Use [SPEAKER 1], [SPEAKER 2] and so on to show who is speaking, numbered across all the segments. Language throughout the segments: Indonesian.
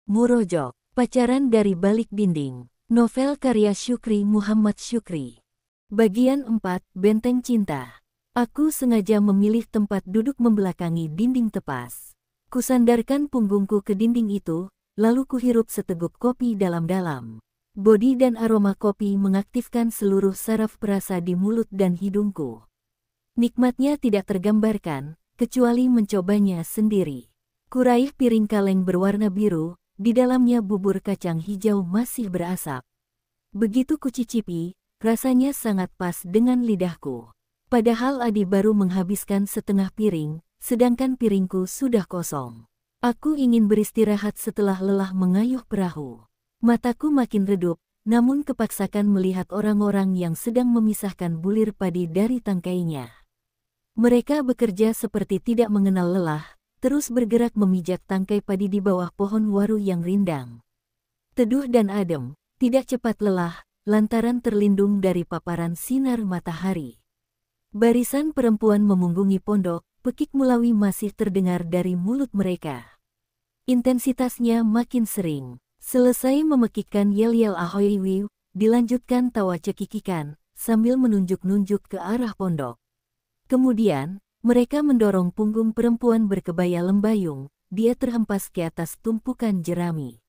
[SPEAKER 1] Murojok, Pacaran dari Balik Dinding. Novel karya Syukri Muhammad Syukri. Bagian 4, Benteng Cinta. Aku sengaja memilih tempat duduk membelakangi dinding tepas. Kusandarkan punggungku ke dinding itu, lalu kuhirup seteguk kopi dalam-dalam. Bodi dan aroma kopi mengaktifkan seluruh saraf perasa di mulut dan hidungku. Nikmatnya tidak tergambarkan, kecuali mencobanya sendiri. Kuraih piring kaleng berwarna biru, di dalamnya bubur kacang hijau masih berasap. Begitu kucicipi, rasanya sangat pas dengan lidahku. Padahal Adi baru menghabiskan setengah piring, sedangkan piringku sudah kosong. Aku ingin beristirahat setelah lelah mengayuh perahu. Mataku makin redup, namun kepaksakan melihat orang-orang yang sedang memisahkan bulir padi dari tangkainya. Mereka bekerja seperti tidak mengenal lelah, terus bergerak memijak tangkai padi di bawah pohon waru yang rindang. Teduh dan adem, tidak cepat lelah, lantaran terlindung dari paparan sinar matahari. Barisan perempuan memunggungi pondok, pekik mulawi masih terdengar dari mulut mereka. Intensitasnya makin sering. Selesai memekikkan yel-yel ahoy wiu, dilanjutkan tawa cekikikan, sambil menunjuk-nunjuk ke arah pondok. Kemudian, mereka mendorong punggung perempuan berkebaya lembayung, dia terhempas ke atas tumpukan jerami.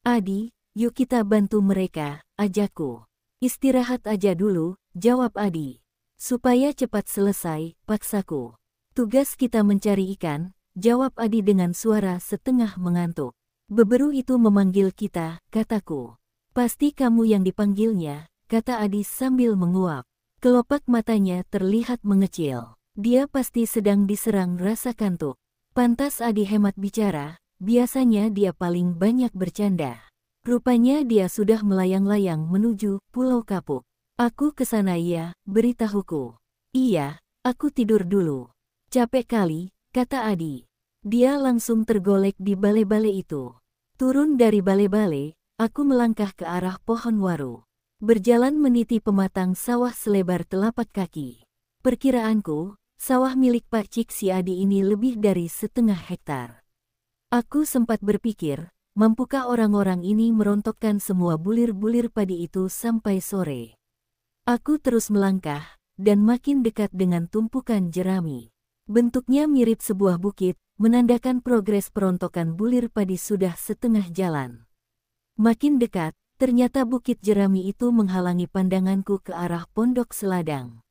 [SPEAKER 1] Adi, yuk kita bantu mereka, ajakku. Istirahat aja dulu, jawab Adi. Supaya cepat selesai, paksaku. Tugas kita mencari ikan, jawab Adi dengan suara setengah mengantuk. Beberu itu memanggil kita, kataku. Pasti kamu yang dipanggilnya, kata Adi sambil menguap. Kelopak matanya terlihat mengecil. Dia pasti sedang diserang rasa kantuk. Pantas Adi hemat bicara, biasanya dia paling banyak bercanda. Rupanya dia sudah melayang-layang menuju Pulau Kapuk. Aku kesana ya, beritahuku. Iya, aku tidur dulu. Capek kali, kata Adi. Dia langsung tergolek di bale-bale itu. Turun dari bale-bale, aku melangkah ke arah pohon waru. Berjalan meniti pematang sawah selebar telapak kaki. Perkiraanku, sawah milik Pak Cik si Adi ini lebih dari setengah hektar. Aku sempat berpikir, mampukah orang-orang ini merontokkan semua bulir-bulir padi itu sampai sore. Aku terus melangkah, dan makin dekat dengan tumpukan jerami. Bentuknya mirip sebuah bukit, menandakan progres perontokan bulir padi sudah setengah jalan. Makin dekat, ternyata bukit jerami itu menghalangi pandanganku ke arah pondok seladang.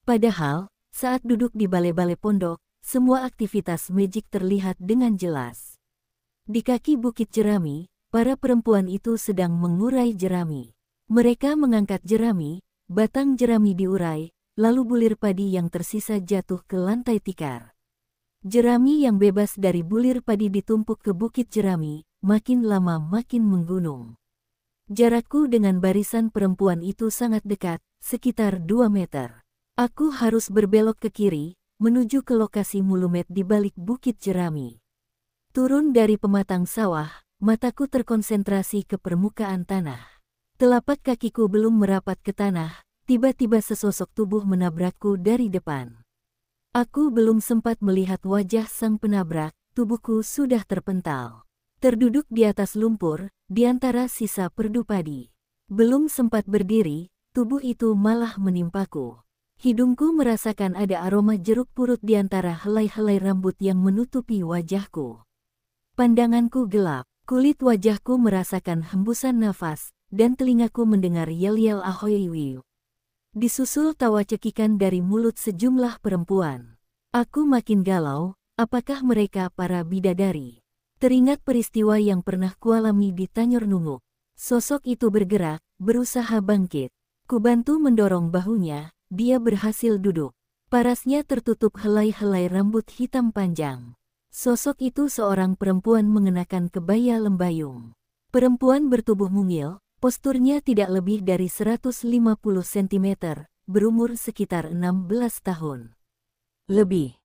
[SPEAKER 1] Padahal, saat duduk di bale-bale pondok, semua aktivitas magic terlihat dengan jelas. Di kaki bukit jerami, para perempuan itu sedang mengurai jerami. Mereka mengangkat jerami, batang jerami diurai, lalu bulir padi yang tersisa jatuh ke lantai tikar. Jerami yang bebas dari bulir padi ditumpuk ke bukit jerami, makin lama makin menggunung. Jarakku dengan barisan perempuan itu sangat dekat, sekitar 2 meter. Aku harus berbelok ke kiri, menuju ke lokasi mulumet di balik bukit jerami. Turun dari pematang sawah, mataku terkonsentrasi ke permukaan tanah. Telapak kakiku belum merapat ke tanah, tiba-tiba sesosok tubuh menabrakku dari depan. Aku belum sempat melihat wajah sang penabrak, tubuhku sudah terpental. Terduduk di atas lumpur, di antara sisa perdu padi. Belum sempat berdiri, tubuh itu malah menimpaku. Hidungku merasakan ada aroma jeruk purut di antara helai-helai rambut yang menutupi wajahku. Pandanganku gelap, kulit wajahku merasakan hembusan nafas, dan telingaku mendengar yel-yel ahoy wiu. Disusul tawa cekikan dari mulut sejumlah perempuan. Aku makin galau, apakah mereka para bidadari? Teringat peristiwa yang pernah kualami di Tanjur Nunguk. Sosok itu bergerak, berusaha bangkit. Kubantu mendorong bahunya. Dia berhasil duduk. Parasnya tertutup helai-helai rambut hitam panjang. Sosok itu seorang perempuan mengenakan kebaya lembayung. Perempuan bertubuh mungil, posturnya tidak lebih dari 150 cm, berumur sekitar 16 tahun. Lebih.